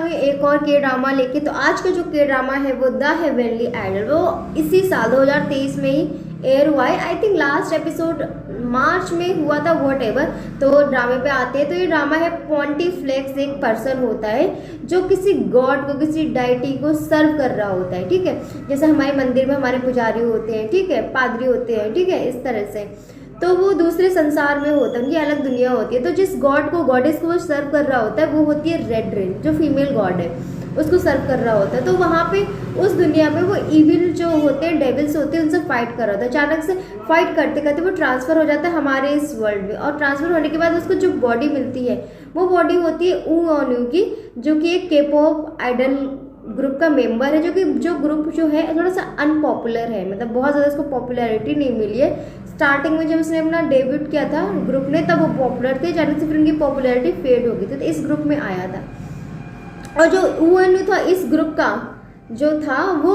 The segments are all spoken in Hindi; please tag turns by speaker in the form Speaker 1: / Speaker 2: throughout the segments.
Speaker 1: हूँ एक और के ड्रामा लेके। तो आज का जो के ड्रामा है वो द हेवनली आइडल, वो इसी साल 2023 में ही एयर हुआ है। आई थिंक लास्ट एपिसोड मार्च में हुआ था, वॉट एवर। तो ड्रामे पे आते हैं। तो ये ड्रामा है पॉन्टिफ्लेक्स, एक पर्सन होता है जो किसी गॉड को, किसी डाइटी को सर्व कर रहा होता है, ठीक है। जैसे हमारे मंदिर में हमारे पुजारी होते हैं, ठीक है, पादरी होते हैं, ठीक है, इस तरह से। तो वो दूसरे संसार में होता है, उनकी अलग दुनिया होती है। तो जिस गॉड को, गॉडेस को वो सर्व कर रहा होता है, वो होती है रेड रेन, जो फीमेल गॉड है, उसको सर्व कर रहा होता है। तो वहाँ पे उस दुनिया में वो इविल जो होते हैं, डेविल्स होते हैं, उनसे फाइट कर रहा होता है। अचानक से फाइट करते करते वो ट्रांसफर हो जाता है हमारे इस वर्ल्ड में, और ट्रांसफर होने के बाद उसको जो बॉडी मिलती है वो बॉडी होती है ऊ ऑन्यू की, जो कि एक के पॉप आइडल ग्रुप का मेंबर है। जो ग्रुप जो है थोड़ा सा अनपॉपुलर है, मतलब बहुत ज़्यादा उसको पॉपुलैरिटी नहीं मिली है। स्टार्टिंग में जब उसने अपना डेब्यूट किया था ग्रुप ने, तब वो पॉपुलर थे, अचानक से फिर उनकी पॉपुलैरिटी फेड हो गई थी। तो इस ग्रुप में आया था, और जो ऊएनयू था इस ग्रुप का जो था, वो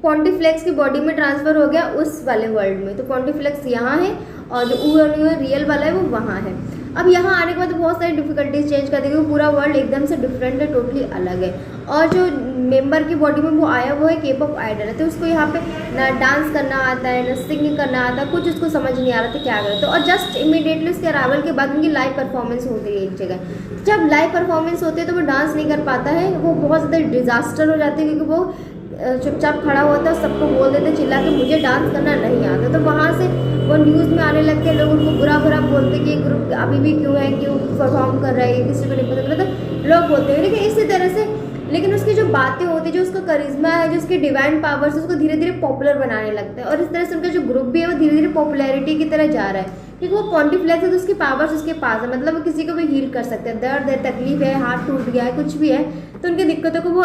Speaker 1: पॉन्टिफ्लेक्स की बॉडी में ट्रांसफर हो गया उस वाले वर्ल्ड में। तो पॉन्टिफ्लेक्स यहाँ है और जो ऊएनयू है रियल वाला है वो वहाँ है। अब यहाँ आने के बाद बहुत सारी डिफिकल्टीज चेंज कर दी, क्योंकि पूरा वर्ल्ड एकदम से डिफरेंट है, टोटली अलग है। और जो मेंबर की बॉडी में वो आया वो है के पॉप आइडल है। तो उसको यहाँ पे ना डांस करना आता है, ना सिंगिंग करना आता है, कुछ उसको समझ नहीं आ रहा था क्या करे। तो और जस्ट इमीडिएटली उसके अराइवल के बाद उनकी लाइव परफॉर्मेंस होती है एक जगह। जब लाइव परफॉर्मेंस होती है तो वो डांस नहीं कर पाता है, वो बहुत ज़्यादा डिजास्टर हो जाती है, क्योंकि वो चुपचाप खड़ा होता है, सबको बोल देते चिल्ला के मुझे डांस करना नहीं आता। तो वहाँ से वो न्यूज़ में आने लगते हैं, लोग उनको बुरा बुरा बोलते कि ये ग्रुप अभी भी क्यों है, क्यों परफॉर्म कर रहा है, किसी को नहीं पता चलता, तो लोग बोलते हैं। लेकिन इसी तरह से, लेकिन उसकी जो बातें होती है, जो उसका करिश्मा है, जो उसके डिवाइन पावर्स, उसको धीरे धीरे पॉपुलर बनाने लगता है। और इस तरह से उनका जो ग्रुप भी है वो धीरे धीरे पॉपुलैरिटी की तरह जा रहा है, क्योंकि वो पॉन्टिफ्लेक्स है तो उसकी पावर्स उसके पास है। मतलब वो किसी को भी हील कर सकते हैं, दर्द है, तकलीफ है, हाथ टूट गया है, कुछ भी है, तो उनकी दिक्कतों को वो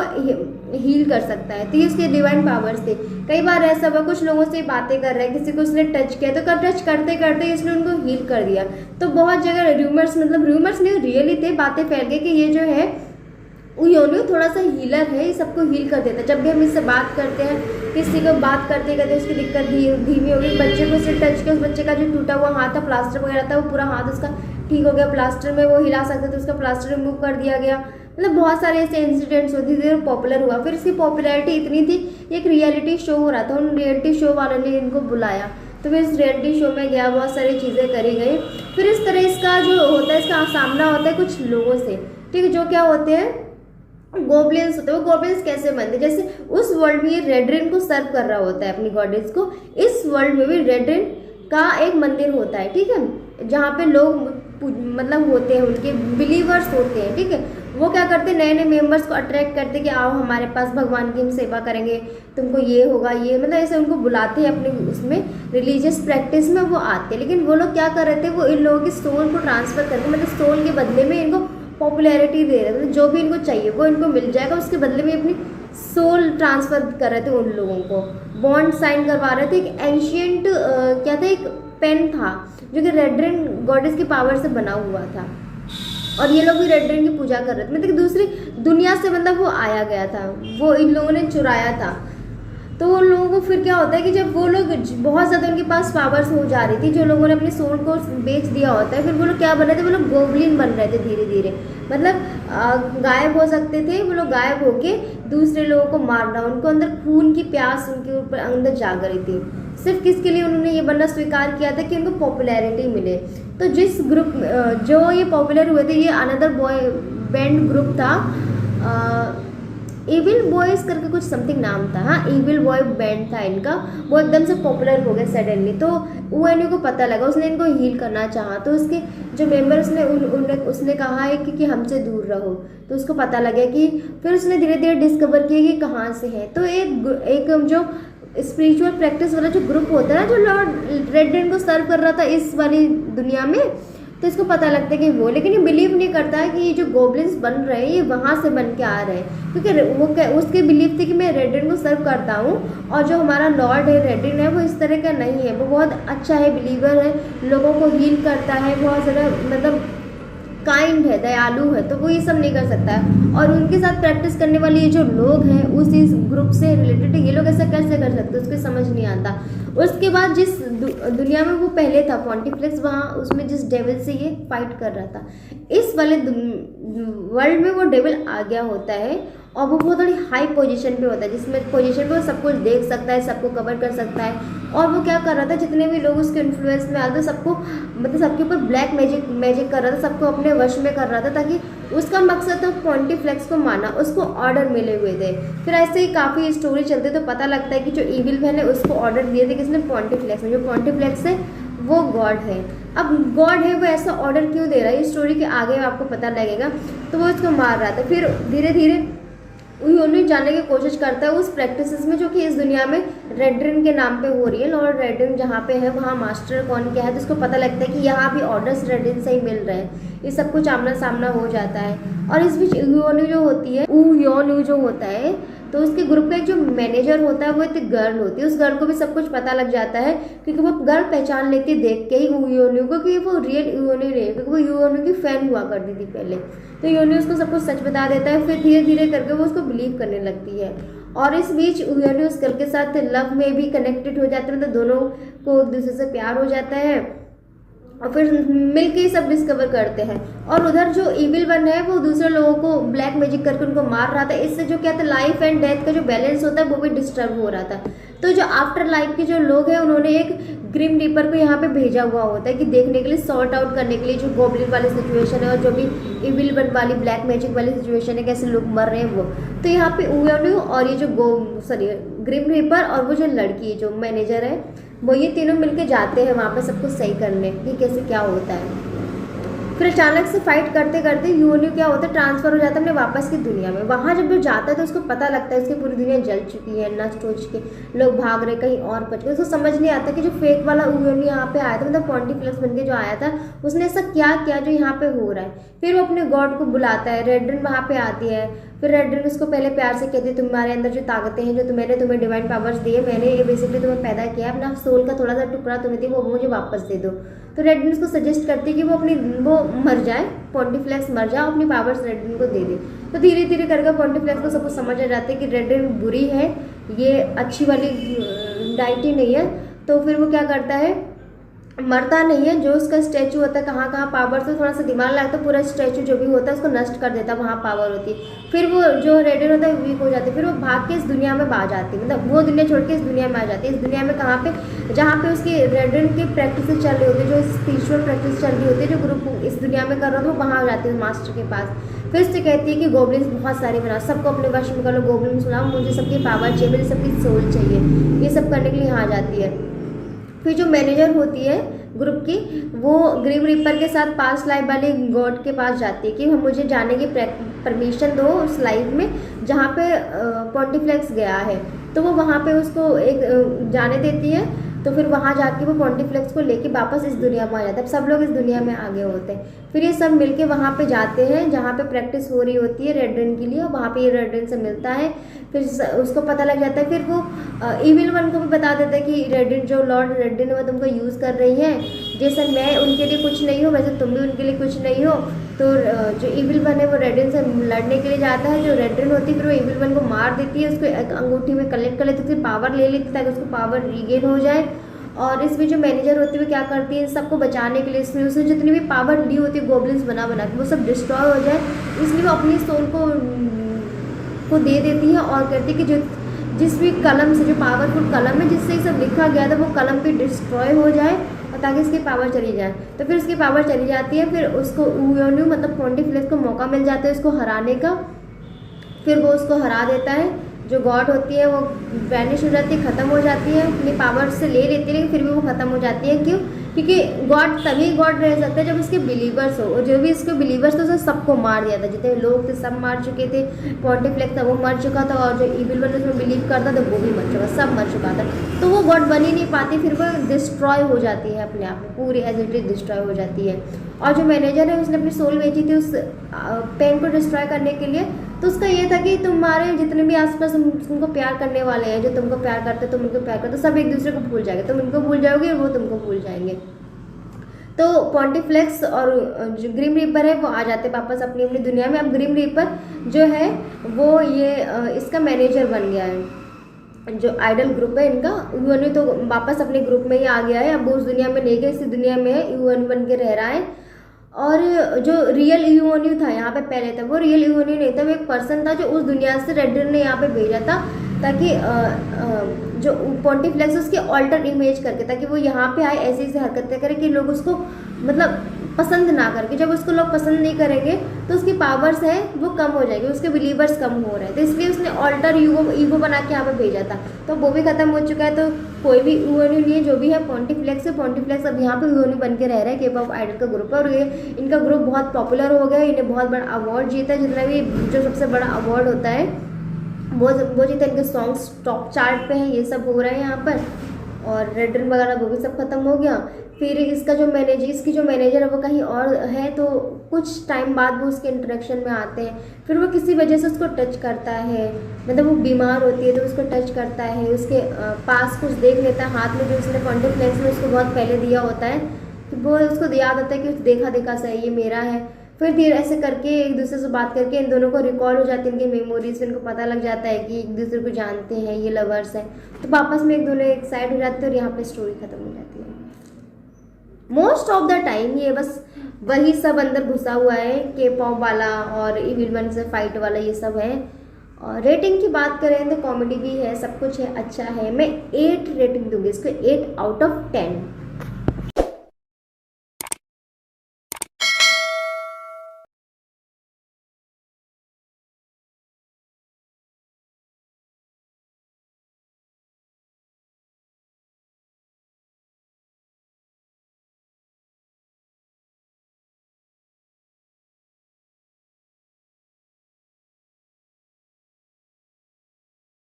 Speaker 1: हील कर सकता है। तो ये उसके डिवाइन पावर्स थे। कई बार ऐसा हुआ, कुछ लोगों से बातें कर रहे हैं, किसी को उसने टच किया, तो टच करते करते इसने उनको हील कर दिया। तो बहुत जगह रूमर्स, मतलब रूमर्स नहीं, रियली थे, बातें फैल गई कि ये जो है ऊएनयू थोड़ा सा हीलर है, ये सबको हील कर देता है। जब भी हम इससे बात करते हैं, किसी को बात करते करते उसकी दिक्कत धीमी हो गई, बच्चे को उससे टच किया, उस बच्चे का जो टूटा हुआ हाथ था, प्लास्टर वगैरह था, वो पूरा हाथ उसका ठीक हो गया, प्लास्टर में वो हिला सकते थे, उसका प्लास्टर रिमूव कर दिया गया। मतलब बहुत सारे ऐसे इंसिडेंट्स होती थी और पॉपुलर हुआ। फिर इसकी पॉपुलैरिटी इतनी थी, एक रियलिटी शो हो रहा था, उन रियलिटी शो वालों ने इनको बुलाया, तो फिर इस रियलिटी शो में गया, बहुत सारी चीज़ें करी गई। फिर इस तरह इसका जो होता है, इसका सामना होता है कुछ लोगों से, ठीक है, जो क्या होते हैं, गोब्लिन्स होते हैं। वो गोब्लिन्स कैसे बनते हैं, जैसे उस वर्ल्ड में ये रेड रेन को सर्व कर रहा होता है अपनी गॉडेस को, इस वर्ल्ड में भी रेड रेन का एक मंदिर होता है, ठीक है, जहाँ पे लोग मतलब होते हैं, उनके बिलीवर्स होते हैं, ठीक है। वो क्या करते हैं, नए नए मेंबर्स को अट्रैक्ट करते हैं कि आओ हमारे पास, भगवान की हम सेवा करेंगे, तुमको ये होगा, ये मतलब ऐसे उनको बुलाते हैं अपने उसमें रिलीजियस प्रैक्टिस में वो आते हैं। लेकिन वो लोग क्या कर रहे थे, वो इन लोगों की सोल को ट्रांसफर करके, मतलब सोल के बदले में इनको पॉपुलैरिटी दे रहे थे, मतलब जो भी इनको चाहिए वो इनको मिल जाएगा, उसके बदले में अपनी सोल ट्रांसफर कर रहे थे उन लोगों को, बॉन्ड साइन करवा रहे थे। एक एंशियंट क्या था, एक पेन था जो कि रेड रेन गॉडेस की पावर से बना हुआ था, और ये लोग भी रेड रेन की पूजा कर रहे थे। मतलब दूसरी दुनिया से मतलब वो आया गया था, वो इन लोगों ने चुराया था। तो उन लोगों को फिर क्या होता है कि जब वो लोग बहुत ज़्यादा उनके पास पावर्स हो जा रही थी, जो लोगों ने अपनी सोल को बेच दिया होता है, फिर वो लोग क्या बन रहे थे, वो लोग गोब्लिन बन रहे थे धीरे धीरे। मतलब गायब हो सकते थे वो लोग, गायब होके दूसरे लोगों को मारना, उनको अंदर खून की प्यास उनके ऊपर अंदर जाग रही थी। सिर्फ किसके लिए उन्होंने ये बनना स्वीकार किया था, कि उनको पॉपुलैरिटी मिले। तो जिस ग्रुप जो ये पॉपुलर हुए थे, ये अनदर बॉय बैंड ग्रुप था, इविल बॉयज करके कुछ समथिंग नाम था, हाँ, इविल बॉय बैंड था इनका। वो एकदम से पॉपुलर हो गए सडनली। तो ऊएनयू को पता लगा, उसने इनको हील करना चाहा, तो उसके जो मेंबर उसने कहा है कि हमसे दूर रहो। तो उसको पता लगा कि फिर उसने धीरे धीरे डिस्कवर किया कि कहाँ से है। तो एक जो स्पिरिचुअल प्रैक्टिस वाला जो ग्रुप होता है ना, जो लॉर्ड रेड रेन को सर्व कर रहा था इस वाली दुनिया में, तो इसको पता लगता है कि वो, लेकिन ये बिलीव नहीं करता है कि ये जो गोब्लिन्स बन रहे हैं ये वहाँ से बन के आ रहे हैं, क्योंकि वो उसके बिलीव थी कि मैं रेड रेन को सर्व करता हूँ, और जो हमारा लॉर्ड है रेड रेन है वो इस तरह का नहीं है, वो बहुत अच्छा है, बिलीवर है, लोगों को हील करता है, बहुत ज़्यादा मतलब काइंड है, दयालु है, तो वो ये सब नहीं कर सकता है। और उनके साथ प्रैक्टिस करने वाले ये जो लोग हैं उसी ग्रुप से रिलेटेड, ये लोग ऐसा कैसे कर सकते हैं, उसको समझ नहीं आता। उसके बाद जिस दुनिया में वो पहले था पॉन्टिफ्लेक्स, वहाँ उसमें जिस डेविल से ये फाइट कर रहा था, इस वाले वर्ल्ड में वो डेविल आ गया होता है और वो बहुत बड़ी हाई पोजीशन पे होता है, जिसमें पोजीशन पे वो सब कुछ देख सकता है, सबको कवर कर सकता है। और वो क्या कर रहा था, जितने भी लोग उसके इन्फ्लुएंस में आते सबको, मतलब सबके ऊपर ब्लैक मैजिक कर रहा था, सबको अपने वश में कर रहा था, ताकि उसका मकसद था पॉन्टिफ्लेक्स को मारना, उसको ऑर्डर मिले हुए थे। फिर ऐसे ही काफ़ी स्टोरी चलती है, तो पता लगता है कि जो इविल मैन है उसको ऑर्डर दिए थे किसने, पॉन्टिफ्लेक्स ने। जो पॉन्टिफ्लेक्स है वो गॉड है। अब गॉड है वो ऐसा ऑर्डर क्यों दे रहा है, ये स्टोरी के आगे आपको पता लगेगा। तो वो इसको मार रहा था। फिर धीरे धीरे यूनिट जानने की कोशिश करता है उस प्रैक्टिसेस में जो कि इस दुनिया में रेड्रिन के नाम पे हो रही है। लॉर्ड रेड्रिन जहाँ पे है वहाँ मास्टर कौन क्या है, तो उसको पता लगता है कि यहाँ भी ऑर्डर्स रेड्रिन से ही मिल रहे हैं। ये सब कुछ आमना सामना हो जाता है। और इस बीच यूनु जो होती है, यूनु जो होता है, तो उसके ग्रुप का एक जो मैनेजर होता है वो एक गर्ल होती है। उस गर्ल को भी सब कुछ पता लग जाता है, क्योंकि वो गर्ल पहचान लेती है देख के ही यूनु को कि वो रियल यूनु नहीं है, क्योंकि वो यूनु की फैन हुआ करती थी पहले। तो यूनु उसको सब कुछ सच बता देता है। फिर धीरे धीरे करके वो उसको बिलीव करने लगती है। और इस बीच यूनु उस गर्ल के साथ लव में भी कनेक्टेड हो जाते हैं, मतलब दोनों को एक दूसरे से प्यार हो जाता है और फिर मिलके ही सब डिस्कवर करते हैं। और उधर जो इविल वन है वो दूसरे लोगों को ब्लैक मैजिक करके उनको मार रहा था। इससे जो क्या था, लाइफ एंड डेथ का जो बैलेंस होता है वो भी डिस्टर्ब हो रहा था। तो जो आफ्टर लाइफ के जो लोग हैं उन्होंने एक ग्रिम रीपर को यहाँ पे भेजा हुआ होता है कि देखने के लिए, सॉर्ट आउट करने के लिए जो गॉब्लिन वाली सिचुएशन है और जो भी इविल वन वाली ब्लैक मैजिक वाली सिचुएशन है, कैसे लोग मर रहे हैं वो। तो यहाँ पे यूनु और ये जो ग्रिम रीपर और वो जो लड़की जो मैनेजर है, वो ये तीनों मिलके जाते हैं वहाँ पे सब कुछ सही करने कि कैसे क्या होता है। फिर अचानक से फाइट करते करते यूनु क्या होता है, ट्रांसफर हो जाता है अपने वापस की दुनिया में। वहाँ जब वो जाता है तो उसको पता लगता है उसकी पूरी दुनिया जल चुकी है, नष्ट हो चुकी है, लोग भाग रहे कहीं और बच गए। उसको समझ नहीं आता कि जो फेक वाला यूनु यहाँ पे आया था, मतलब पॉन्टिफ्लेक्स बन के जो आया था, उसने ऐसा क्या किया जो यहाँ पे हो रहा है। फिर वो अपने गॉड को बुलाता है, रेड्रिन वहाँ पे आती है। फिर रेड्रिन उसको पहले प्यार से कहती है, तुम्हारे अंदर जो ताकतें हैं, जो मैंने तुम्हें डिवाइन पावर्स दी है, मैंने ये बेसिकली तुम्हें पैदा किया है, अपना सोल का थोड़ा सा टुकड़ा तुम्हें दी, वो मुझे वापस दे दो। तो रेड्रिन उसको सजेस्ट करती है कि वो मर जाए, पॉन्टिफ्लेक्स मर जाए, अपनी पावर्स रेड्रिन को दे दे। तो धीरे धीरे करके पॉन्टिफ्लेक्स को सब कुछ समझ आ जाता है कि रेड्रिन बुरी है, ये अच्छी वाली डाइटी नहीं है। तो फिर वो क्या करता है, मरता नहीं है, जो उसका स्टैचू होता है कहाँ कहाँ पावर से थोड़ा सा दिमाग लगता है, पूरा स्टैचू जो भी होता है उसको नष्ट कर देता है, वहाँ पावर होती है। फिर वो जो रेडियन होता है वीक हो जाती है। फिर वो भाग के इस दुनिया में आ जाती है, मतलब वो दुनिया छोड़ के इस दुनिया में आ जाती है। इस दुनिया में कहाँ पे, जहाँ पे उसकी रेडियन की प्रैक्टिस चल रही होती है, जो स्पिरिचुअल प्रैक्टिस चल रही होती है, जो ग्रुप इस दुनिया में कर रहा था, वो वहाँ आ जाती है मास्टर के पास। फिर उससे कहती है कि गोब्लिन्स बहुत सारे बनाओ, सबको अपने वश में कर लो, गोब्लिन्स बनाओ, मुझे सबकी पावर चाहिए, मुझे सबकी सोल चाहिए। ये सब करने के लिए यहाँ आ जाती है। फिर जो मैनेजर होती है ग्रुप की, वो ग्रिम रीपर के साथ पास्ट लाइफ वाले गॉड के पास जाती है कि हम मुझे जाने की परमिशन दो उस लाइफ में जहाँ पे पॉन्टिफ्लेक्स गया है। तो वो वहाँ पे उसको एक जाने देती है। तो फिर वहाँ जाके वो पॉन्टिफ्लेक्स को लेके वापस इस दुनिया में आ जाता है। सब लोग इस दुनिया में आगे होते हैं। फिर ये सब मिलके वहाँ पे जाते हैं जहाँ पे प्रैक्टिस हो रही होती है रेड्रिन के लिए, और वहाँ पे ये रेड्रिन से मिलता है। फिर उसको पता लग जाता है। फिर वो इविल वन को भी बता देता है कि रेड्रिन, जो लॉर्ड रेड्रिन है, वो तुमको यूज़ कर रही है, जैसे मैं उनके लिए कुछ नहीं हूँ वैसे तुम भी उनके लिए कुछ नहीं हो। तो जो इविल वन है वो रेड्रिन से लड़ने के लिए जाता है। जो रेड्रिन होती है फिर वो इविल वन को मार देती है, उसको एक अंगूठी में कलेक्ट कर लेती है, फिर पावर ले लेती है ताकि उसको पावर रीगेन हो जाए। और इसमें जो मैनेजर होती है वो क्या करती है, सबको बचाने के लिए इसमें उसने जितनी भी पावर ली होती है गोब्लिन्स बना बना के, वो सब डिस्ट्रॉय हो जाए, इसलिए वो अपनी सोल को दे देती है और कहती है कि जो जिस भी कलम से, जो पावरफुल कलम है जिससे ये सब लिखा गया था, वो कलम भी डिस्ट्रॉय हो जाए और ताकि इसकी पावर चली जाए। तो फिर उसकी पावर चली जाती है। फिर उसको यूनु मतलब पॉन्टिफ्लेक्स को मौका मिल जाता है उसको हराने का। फिर वो उसको हरा देता है। जो गॉड होती है वो वैनिश हो जाती है, ख़त्म हो जाती है, अपनी पावर से ले लेती है, लेकिन फिर भी वो ख़त्म हो जाती है। क्यों? क्योंकि गॉड तभी गॉड रह सकता है जब उसके बिलीवर्स हो, और जो भी इसके बिलीवर्स थे उसने सबको मार दिया था, जितने लोग थे सब मार चुके थे। पॉन्टिफ्लेक्स था वो मर चुका था, और जो इविल वन उसमें बिलीव करता था वो भी मर चुका, सब मर चुका था। तो वो गॉड बन ही नहीं पाती, फिर वो डिस्ट्रॉय हो जाती है अपने आप में, पूरी एज इट इज डिस्ट्रॉय हो जाती है। और जो मैनेजर है उसने अपनी सोल बेची थी उस पेन को डिस्ट्रॉय करने के लिए। तो उसका ये था कि तुम्हारे जितने भी आसपास तुमको प्यार करने वाले हैं, जो तुमको प्यार करते, तुम उनको प्यार करते, सब एक दूसरे को भूल जाएंगे, तुम उनको भूल जाओगे और वो तुमको भूल जाएंगे। तो पॉन्टिफ्लेक्स और जो ग्रिम रीपर है वो आ जाते वापस अपनी अपनी दुनिया में। अब ग्रिम रीपर जो है वो ये इसका मैनेजर बन गया है। जो आइडल ग्रुप है इनका, यूएनयू तो वापस अपने ग्रुप में ही आ गया है, अब वो उस दुनिया में नहीं गया, इसी दुनिया में है, यूएनयू बन के रह रहा है। और जो रियल यूएनयू था यहाँ पे पहले था, वो रियल यूएनयू नहीं था, वो एक पर्सन था जो उस दुनिया से रेडर ने यहाँ पे भेजा था, ताकि जो पॉन्टिफ्लेक्स उसकी ऑल्टर इमेज करके, ताकि वो यहाँ पे आए ऐसी ऐसी हरकतें करे कि लोग उसको मतलब पसंद ना करके, जब उसको लोग पसंद नहीं करेंगे तो उसकी पावर्स है वो कम हो जाएगी, उसके बिलीवर्स कम हो रहे हैं, तो इसलिए उसने ऑल्टर ईगो बना के यहाँ पे भेजा था। तो वो भी खत्म हो चुका है, तो कोई भी यूएनयू नहीं है, जो भी है पॉन्टिफ्लेक्स है। पॉन्टिफ्लेक्स अब यहाँ पे यूएनयू बन के रह रहा है, के पॉप आइडल का ग्रुप है, और ये इनका ग्रुप बहुत पॉपुलर हो गया है, इन्हें बहुत बड़ा अवार्ड जीता है, जितना भी जो सबसे बड़ा अवार्ड होता है वो जीता, इनके सॉन्ग्स टॉप चार्ट पे हैं, ये सब हो रहा है यहाँ पर। और रेड रन वगैरह वो भी सब खत्म हो गया। फिर इसकी जो मैनेजर है वो कहीं और है, तो कुछ टाइम बाद वो उसके इंटरेक्शन में आते हैं, फिर वो किसी वजह से उसको टच करता है, मतलब वो बीमार होती है तो उसको टच करता है, उसके पास कुछ देख लेता है हाथ में जो उसने कॉन्टेक्ट में उसको बहुत पहले दिया होता है, तो वो उसको याद आता है कि देखा देखा सा ये मेरा है। फिर धीरे ऐसे करके एक दूसरे से बात करके इन दोनों को रिकॉल हो जाती है, इनकी मेमोरीज, इनको पता लग जाता है कि एक दूसरे को जानते हैं, ये लवर्स हैं, तो वापस में एक दोनों एक साइड हो जाते हैं और यहाँ पे स्टोरी खत्म हो जाती है। मोस्ट ऑफ द टाइम ये बस वही सब अंदर घुसा हुआ है, के पॉप वाला और इविल वन से फाइट वाला, ये सब है। और रेटिंग की बात करें तो कॉमेडी भी है, सब कुछ है, अच्छा है। मैं 8 रेटिंग दूंगी इसको, 8 आउट ऑफ 10।